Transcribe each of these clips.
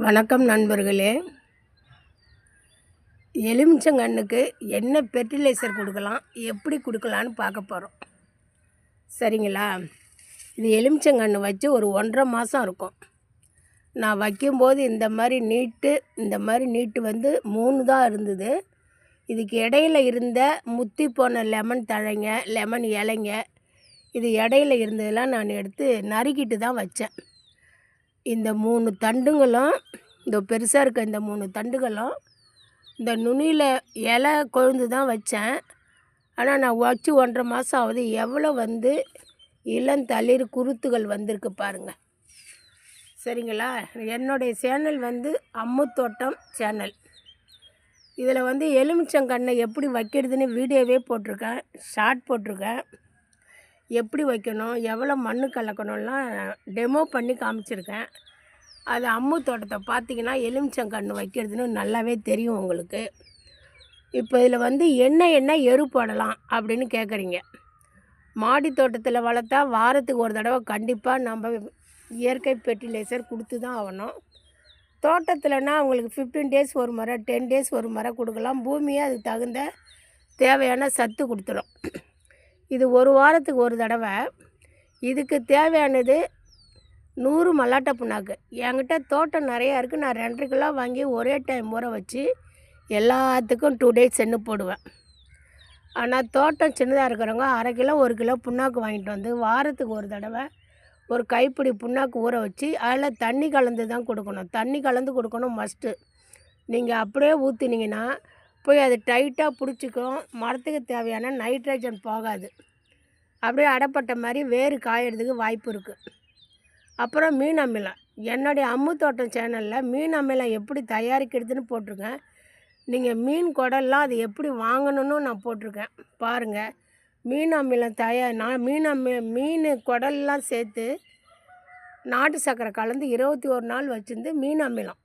வணக்கம் நண்பர்களே. எலுமிச்சங்கன்றுக்கு என்ன ஃபெர்டிலைசர் கொடுக்கலாம், எப்படி கொடுக்கலான்னு பார்க்க போகிறோம். சரிங்களா? இது எலுமிச்சங்கன்று வச்சு ஒரு 1.5 மாதம் இருக்கும். நான் வைக்கும்போது இந்த மாதிரி நீட்டு வந்து 3 தான் இருந்தது. இதுக்கு இடையில இருந்த முத்தி போன லெமன் தழைங்க, லெமன் இலைங்க, இது இடையில இருந்ததெல்லாம் நான் எடுத்து நறுக்கிட்டு தான் வச்சேன். இந்த 3 தண்டுங்களும், இந்த பெருசாக இருக்க இந்த 3 தண்டுகளும் இந்த நுனியில் இலை கொழுந்து தான் வச்சேன். ஆனால் நான் வச்சு 1.5 மாதம் ஆகுது. எவ்வளோ வந்து இளந்தளிர் குருத்துகள் வந்திருக்கு பாருங்கள். சரிங்களா? என்னுடைய சேனல் வந்து அம்மு தோட்டம் சேனல். இதில் வந்து எலுமிச்சங்கன்றை எப்படி வைக்கிறதுன்னு வீடியோவே போட்டிருக்கேன், ஷார்ட் போட்டிருக்கேன். எப்படி வைக்கணும், எவ்வளோ மண் கலக்கணும்லாம் டெமோ பண்ணி காமிச்சிருக்கேன். அது அம்மு தோட்டத்தை பார்த்திங்கன்னா எலுமிச்சங்கன்று வைக்கிறதுன்னு நல்லாவே தெரியும் உங்களுக்கு. இப்போ இதில் வந்து என்ன எரு போடலாம் அப்படின்னு கேட்குறீங்க. மாடி தோட்டத்தில் வளர்த்தா வாரத்துக்கு ஒரு தடவை கண்டிப்பாக நம்ம இயற்கை ஃபெர்டிலைசர் கொடுத்து தான் ஆகணும். தோட்டத்தில்னா உங்களுக்கு 15 டேஸ் ஒரு முறை, 10 டேஸ் ஒரு முறை கொடுக்கலாம். பூமியே அதுக்கு தகுந்த தேவையான சத்து கொடுத்துரும். இது ஒரு வாரத்துக்கு ஒரு தடவை. இதுக்கு தேவையானது 100 மல்லாட்டை புண்ணாக்கு. என்கிட்ட தோட்டம் நிறையா இருக்குது. நான் 2.5 கிலோ வாங்கி ஒரே டைம் ஊற வச்சு எல்லாத்துக்கும் 2 டேஸ் சென்று போடுவேன். ஆனால் தோட்டம் சின்னதாக இருக்கிறவங்க 1/2 கிலோ 1 கிலோ புண்ணாக்கு வாங்கிட்டு வந்து வாரத்துக்கு ஒரு தடவை ஒரு கைப்பிடி புண்ணாக்கு ஊற வச்சு அதில் தண்ணி கலந்து தான் கொடுக்கணும். தண்ணி கலந்து கொடுக்கணும் மஸ்ட்டு. நீங்கள் அப்படியே ஊற்றினீங்கன்னா போய் அது டைட்டாக பிடிச்சிக்கும். மரத்துக்கு தேவையான நைட்ரஜன் போகாது. அப்படியே அடைப்பட்ட மாதிரி வேறு காயறதுக்கு வாய்ப்பு இருக்குது. அப்புறம் மீன் அமிலம். என்னுடைய அம்மு தோட்டம் சேனலில் மீன் அமிலம் எப்படி தயாரிக்கிறதுன்னு போட்டிருக்கேன். நீங்கள் மீன் குடல்லாம் அது எப்படி வாங்கணுன்னு நான் போட்டிருக்கேன் பாருங்கள். மீன் அமிலம் நான் மீன் குடல்லாம் சேர்த்து நாட்டு சர்க்கரை கலந்து 21 நாள் வச்சுருந்து மீன் அமிலம்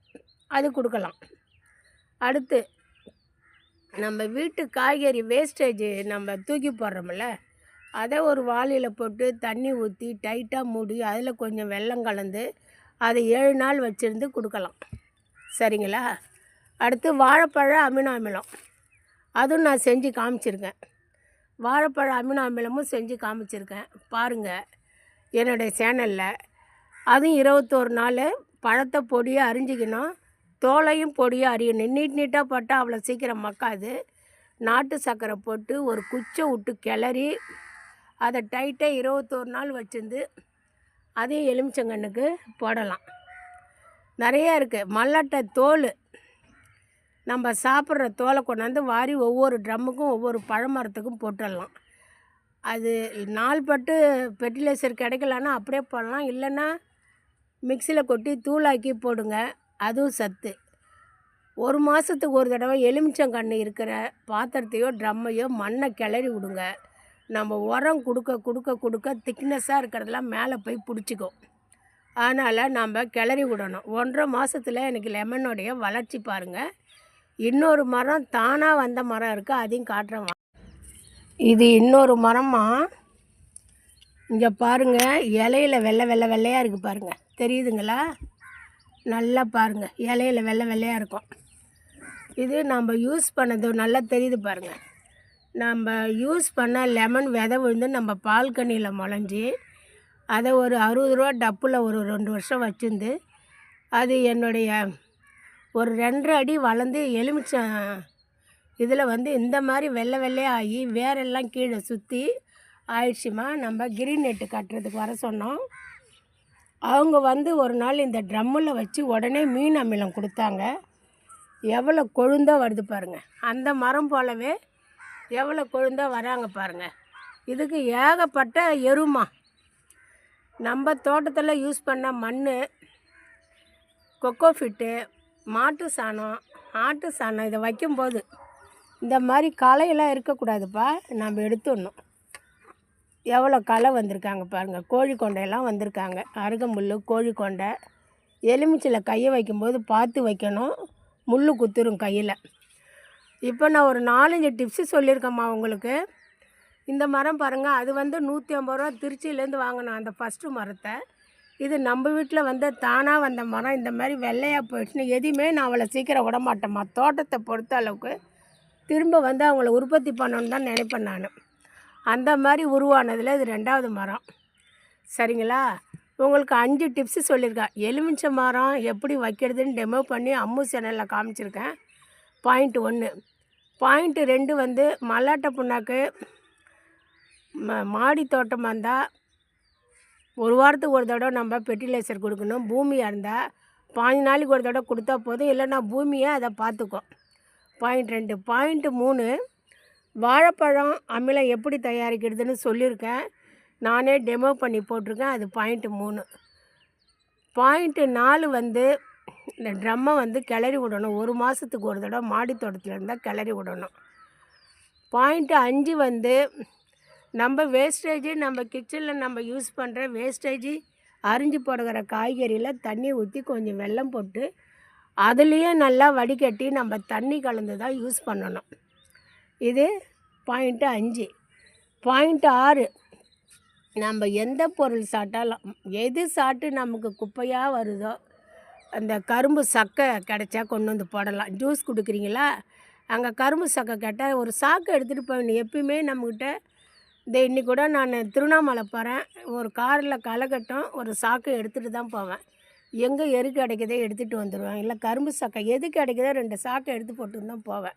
அது கொடுக்கலாம். அடுத்து நம்ம வீட்டு காய்கறி வேஸ்டேஜ் நம்ம தூக்கி போடுறோம்ல, அதை ஒரு வாளியில் போட்டு தண்ணி ஊற்றி டைட்டாக மூடி அதில் கொஞ்சம் வெல்லம் கலந்து அதை 7 நாள் வச்சுருந்து கொடுக்கலாம். சரிங்களா? அடுத்து வாழைப்பழ அமினோ அமிலம், அதுவும் நான் செஞ்சு காமிச்சிருக்கேன். வாழைப்பழ அமினோ அமிலமும் செஞ்சு காமிச்சிருக்கேன் பாருங்கள் என்னுடைய சேனலில். அதுவும் 21 நாள் பழத்தை பொடியாக அரிஞ்சிக்கணும், தோலையும் பொடியாக அரியணும். நீட்டாக போட்டால் அவ்வளோ சீக்கிரம் மக்காது. நாட்டு சர்க்கரை போட்டு ஒரு குச்சை விட்டு கிளறி அதை டைட்டாக 21 நாள் வச்சுருந்து அதையும் எலுமிச்சங்கன்றுக்கு போடலாம். நிறையா இருக்குது. மல்லாட்டை தோல், நம்ம சாப்பிட்ற தோலை கொண்டாந்து வாரி ஒவ்வொரு ட்ரம்முக்கும் ஒவ்வொரு பழமரத்துக்கும் போட்டுடலாம். அது நாள்பட்டு ஃபெர்டிலைசர் கிடைக்கலன்னா அப்படியே போடலாம். இல்லைன்னா மிக்சியில் கொட்டி தூளாக்கி போடுங்க, அதுவும் சத்து. 1 மாதத்துக்கு ஒரு தடவை எலுமிச்சங்கன்று இருக்கிற பாத்திரத்தையோ ட்ரம்மையோ மண்ணை கிளறி விடுங்க. நம்ம உரம் கொடுக்க திக்னஸாக இருக்கிறதெல்லாம் மேலே போய் பிடிச்சிக்கும். அதனால் நம்ம கிளறி விடணும். 1.5 மாதத்தில் எனக்கு லெமனுடைய வளர்ச்சி பாருங்கள். இன்னொரு மரம் தானாக வந்த மரம் இருக்குது, அதையும் காட்டுறேன். இது இன்னொரு மரமாக இங்கே பாருங்கள். இலையில் வெள்ளையாக இருக்குது பாருங்கள், தெரியுதுங்களா? நல்லா பாருங்கள், இலையில் வெள்ளையாக இருக்கும். இது நம்ம யூஸ் பண்ணது நல்லா தெரியுது பாருங்கள். நம்ம யூஸ் பண்ண லெமன் விதை விழுந்து நம்ம பால்கனியில் முளைஞ்சி அதை ஒரு 60 ரூபா டப்பில் ஒரு 2 வருஷம் வச்சுருந்து அது என்னுடைய ஒரு 2.5 அடி வளர்ந்து எலுமிச்சம் இதில் வந்து இந்த மாதிரி வெள்ளையாக ஆகி வேரெல்லாம் கீழே சுற்றி ஆயிடுச்சுமா. நம்ம கிரீன் நெட்டு கட்டுறதுக்கு வர சொன்னோம். அவங்க வந்து ஒரு நாள் இந்த ட்ரம்மில் வச்சு உடனே மீன் அமிலம் கொடுத்தாங்க. எவ்வளோ கொழுந்தாக வருது பாருங்கள். அந்த மரம் போலவே எவ்வளோ கொழுந்தாக வராங்க பாருங்கள். இதுக்கு ஏகப்பட்ட எருமா. நம்ம தோட்டத்தில் யூஸ் பண்ண மண், கொக்கோஃபிட்டு, மாட்டு சாணம், ஆட்டு சாணம் இதை வைக்கும்போது இந்த மாதிரி களையெல்லாம் இருக்கக்கூடாதுப்பா. நம்ம எடுத்துடணும். எவ்வளோ களை வந்திருக்காங்க பாருங்கள். கோழி கொண்டையெல்லாம் வந்திருக்காங்க. அருகம்புல், கோழி கொண்டை. எலுமிச்சில் கையை வைக்கும்போது பார்த்து வைக்கணும், முள் குத்துரும் கையில். இப்போ நான் ஒரு 4-5 டிப்ஸு சொல்லியிருக்கேம்மா உங்களுக்கு. இந்த மரம் பாருங்கள், அது வந்து 150 ரூபா திருச்சியிலேருந்து வாங்கினோம் அந்த ஃபஸ்ட்டு மரத்தை. இது நம்ம வீட்டில் வந்து தானாக வந்த மரம். இந்த மாதிரி வெள்ளையாக போயிடுச்சுன்னா எதையுமே நான் அவளை சீக்கிரம் விட மாட்டேம்மா. தோட்டத்தை பொறுத்த அளவுக்கு திரும்ப வந்து அவங்கள உற்பத்தி பண்ணணுன்னு தான் நினைப்பேன் நான். அந்த மாதிரி உருவானதில் இது 2வது மரம். சரிங்களா? உங்களுக்கு 5 டிப்ஸு சொல்லியிருக்கேன். எலுமிச்சை மரம் எப்படி வைக்கிறதுன்னு டெமோ பண்ணி அம்மு சேனலில் காமிச்சிருக்கேன். பாயிண்ட் 1. பாயிண்ட் 2 வந்து மல்லாட்டை புண்ணாக்கு மாடி தோட்டமாக இருந்தால் 1 வாரத்துக்கு ஒரு தடவை நம்ம ஃபெர்டிலைசர் கொடுக்கணும். பூமியாக இருந்தால் 15 நாளைக்கு ஒரு தடவை கொடுத்தா போதும். இல்லைன்னா பூமியை அதை பார்த்துக்கும். பாயிண்ட் 2. பாயிண்ட் 3 வாழைப்பழம் அமிலம் எப்படி தயாரிக்கிறதுன்னு சொல்லியிருக்கேன். நானே டெமோ பண்ணி போட்டிருக்கேன். அது பாயிண்ட் 3. பாயிண்ட் 4 வந்து இந்த ட்ரம்மை வந்து கிளறி விடணும். 1 மாதத்துக்கு ஒரு தடவை மாடி தோட்டத்தில் இருந்தால் கிளறி விடணும். பாயிண்ட் 5 வந்து நம்ம வேஸ்டேஜ், நம்ம கிச்சனில் நம்ம யூஸ் பண்ணுற வேஸ்டேஜ் அரிஞ்சு போடுகிற காய்கறியில் தண்ணி ஊற்றி கொஞ்சம் வெல்லம் போட்டு அதுலேயே நல்லா வடிகட்டி நம்ம தண்ணி கலந்து தான் யூஸ் பண்ணணும். இது பாயிண்ட் 5. பாயிண்ட் 6 நம்ம எந்த பொருள் சாப்பிட்டாலும் எது சாப்பிட்டு நமக்கு குப்பையாக வருதோ அந்த கரும்பு சக்கை கிடச்சா கொண்டு வந்து போடலாம். ஜூஸ் கொடுக்குறீங்களா, அங்கே கரும்பு சக்கை கேட்டால் ஒரு சாக்கை எடுத்துகிட்டு போகணும். எப்பயுமே நம்மக்கிட்ட இன்றைக்கி கூட நான் திருவண்ணாமலை போகிறேன். ஒரு காரில் களைகட்டும் ஒரு சாக்கை எடுத்துகிட்டு தான் போவேன். எங்கே எரு கிடைக்குதோ எடுத்துகிட்டு வந்துடுவேன். இல்லை கரும்பு சாக்கை எது கிடைக்குதோ 2 சாக்கை எடுத்து போட்டு தான் போவேன்.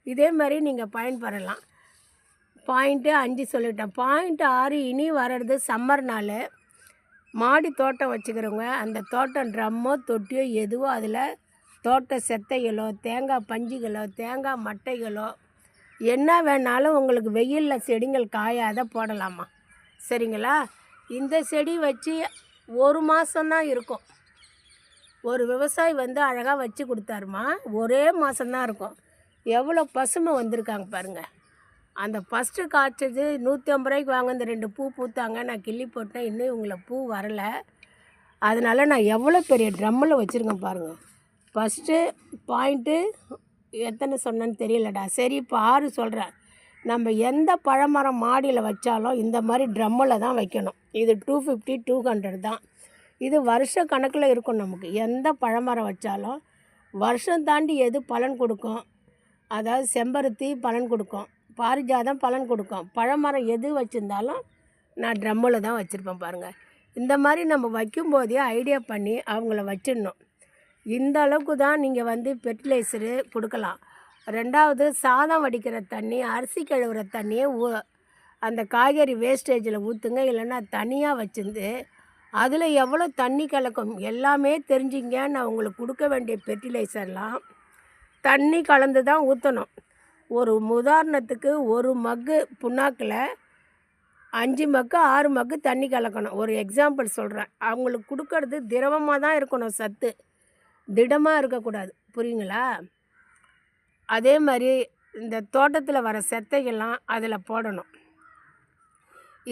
இதே மாதிரி நீங்கள் பயன்பெறலாம். பாயிண்ட்டு 5 சொல்லிட்டேன். பாயிண்ட் 6 இனி வர்றது சம்மர் நாள். மாடி தோட்டம் வச்சுக்கிறவங்க அந்த தோட்டம் ட்ரம்மோ தொட்டியோ எதுவோ அதில் தோட்ட செத்தைகளோ தேங்காய் பஞ்சுகளோ தேங்காய் மட்டைகளோ என்ன வேணாலும் உங்களுக்கு வெயிலில் செடிகள் காயாத போடலாமா. சரிங்களா? இந்த செடி வச்சு 1 மாதம்தான் இருக்கும். ஒரு விவசாயி வந்து அழகாக வச்சு கொடுத்தாருமா. ஒரே மாதம்தான் இருக்கும். எவ்வளோ பசுமை வந்திருக்காங்க பாருங்கள். அந்த ஃபஸ்ட்டு காய்ச்சது 150 ரூபாய்க்கு வாங்க இந்த 2 பூ பூத்தாங்க. நான் கிள்ளி போட்டேன். இன்னும் இவங்கள பூ வரலை. அதனால் நான் எவ்வளோ பெரிய ட்ரம்மில் வச்சுருக்கேன் பாருங்கள். ஃபஸ்ட்டு பாயிண்ட்டு எத்தனை சொன்னேன்னு தெரியலடா. சரி இப்போ 6 சொல்கிறேன். நம்ம எந்த பழமரம் மாடியில் வச்சாலும் இந்த மாதிரி ட்ரம்மில் தான் வைக்கணும். இது 250 200 தான். இது வருஷ கணக்கில் இருக்கும். நமக்கு எந்த பழமரம் வச்சாலும் வருஷம் தாண்டி எது பலன் கொடுக்கும், அதாவது செம்பருத்தி பலன் கொடுக்கும், பாரிஜாதம் பலன் கொடுக்கும். பழமரம் எது வச்சுருந்தாலும் நான் ட்ரம்மில் தான் வச்சுருப்பேன் பாருங்கள். இந்த மாதிரி நம்ம வைக்கும்போதே ஐடியா பண்ணி அவங்கள வச்சிடணும். இந்த அளவுக்கு தான் நீங்கள் வந்து ஃபெர்டிலைசரு கொடுக்கலாம். 2வது சாதம் வடிக்கிற தண்ணி, அரிசி கழுவுற தண்ணியை அந்த காய்கறி வேஸ்டேஜில் ஊற்றுங்க. இல்லைன்னா தனியாக வச்சுருந்து அதில் எவ்வளோ தண்ணி கலக்கும் எல்லாமே தெரிஞ்சுங்க. நான் உங்களுக்கு கொடுக்க வேண்டிய ஃபெர்டிலைசர்லாம் தண்ணி கலந்து தான் ஊற்றணும். ஒரு உதாரணத்துக்கு 1 மக்கு புண்ணாக்கில் 5 மக்கு 6 மக்கு தண்ணி கலக்கணும். ஒரு எக்ஸாம்பிள் சொல்கிறேன். அவங்களுக்கு கொடுக்கறது திரவமாக தான் இருக்கணும். சத்து திடமாக இருக்கக்கூடாது. புரியுங்களா? அதே மாதிரி இந்த தோட்டத்தில் வர செத்தைகள்லாம் அதில் போடணும்.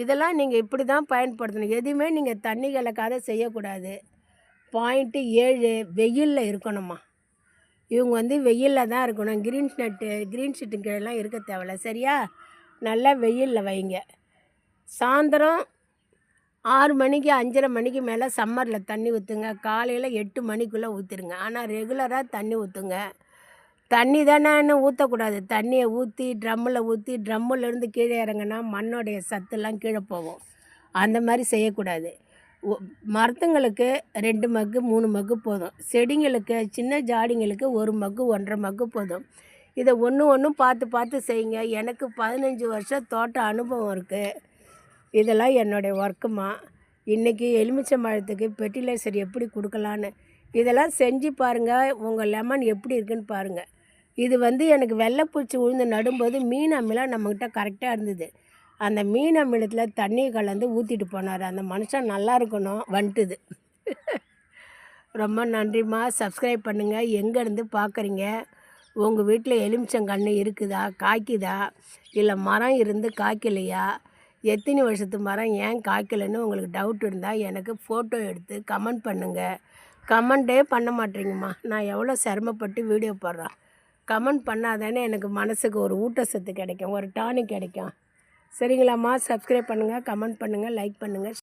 இதெல்லாம் நீங்கள் இப்படி தான் பயன்படுத்தணும். எதுவுமே நீங்கள் தண்ணி கலக்காத செய்யக்கூடாது. பாயிண்ட்டு 7 வெயிலில் இருக்கணுமா. இவங்க வந்து வெயிலில் தான் இருக்கணும். க்ரீன் ஷீட்டு கீழெல்லாம் இருக்க தேவையில்ல. சரியா? நல்லா வெயிலில் வைங்க. சாயந்தரம் 6 மணிக்கு 5:30 மணிக்கு மேலே சம்மரில் தண்ணி ஊற்றுங்க. காலையில் 8 மணிக்குள்ளே ஊற்றிடுங்க. ஆனால் ரெகுலராக தண்ணி ஊற்றுங்க. தண்ணி தானேன்னு ஊற்றக்கூடாது. தண்ணியை ஊற்றி ட்ரம்மில் ஊற்றி ட்ரம்மிலேருந்து கீழே இறங்கினா மண்ணோடைய சத்துலாம் கீழே போகும். அந்த மாதிரி செய்யக்கூடாது. மரத்துங்களுக்கு 2 மக்கு 3 மக்கு போதும். செடிங்களுக்கு சின்ன ஜாடிங்களுக்கு 1 மக்கு 1.5 மக்கு போதும். இதை ஒன்று பார்த்து பார்த்து செய்யுங்க. எனக்கு 15 வருஷம் தோட்ட அனுபவம் இருக்குது. இதெல்லாம் என்னுடைய ஒர்க்குமா. இன்றைக்கி எலுமிச்சம்பழத்துக்கு ஃபெர்டிலைசர் எப்படி கொடுக்கலான்னு இதெல்லாம் செஞ்சு பாருங்கள். உங்கள் லெமன் எப்படி இருக்குன்னு பாருங்கள். இது வந்து எனக்கு வெள்ளைப்பூச்சி உழுந்து நடும்போது மீன் அமிலம் நம்மக்கிட்ட கரெக்டாக இருந்தது. அந்த மீன் அமிலத்தில் தண்ணியை கலந்து ஊற்றிட்டு போனார். அந்த மனுஷன் நல்லா இருக்கணும் வந்துட்டுது. ரொம்ப நன்றிம்மா. சப்ஸ்கிரைப் பண்ணுங்கள். எங்கேருந்து பார்க்குறீங்க? உங்கள் வீட்டில் எலுமிச்சங்கன்று இருக்குதா, காய்க்குதா, இல்லை மரம் இருந்து காய்க்கலையா, எத்தனை வருஷத்து மரம் ஏன் காய்க்கலைன்னு உங்களுக்கு டவுட் இருந்தால் எனக்கு ஃபோட்டோ எடுத்து கமெண்ட் பண்ணுங்கள். கமெண்ட்டே பண்ண மாட்டேங்கம்மா. நான் எவ்வளோ சிரமப்பட்டு வீடியோ போடுறேன். கமெண்ட் பண்ணாதானே எனக்கு மனசுக்கு ஒரு ஊட்டச்சத்து கிடைக்கும், ஒரு டானிக் கிடைக்கும். சரிங்களாம்மா? சப்ஸ்கிரைப் பண்ணுங்கள், கமெண்ட் பண்ணுங்கள், லைக் பண்ணுங்கள்.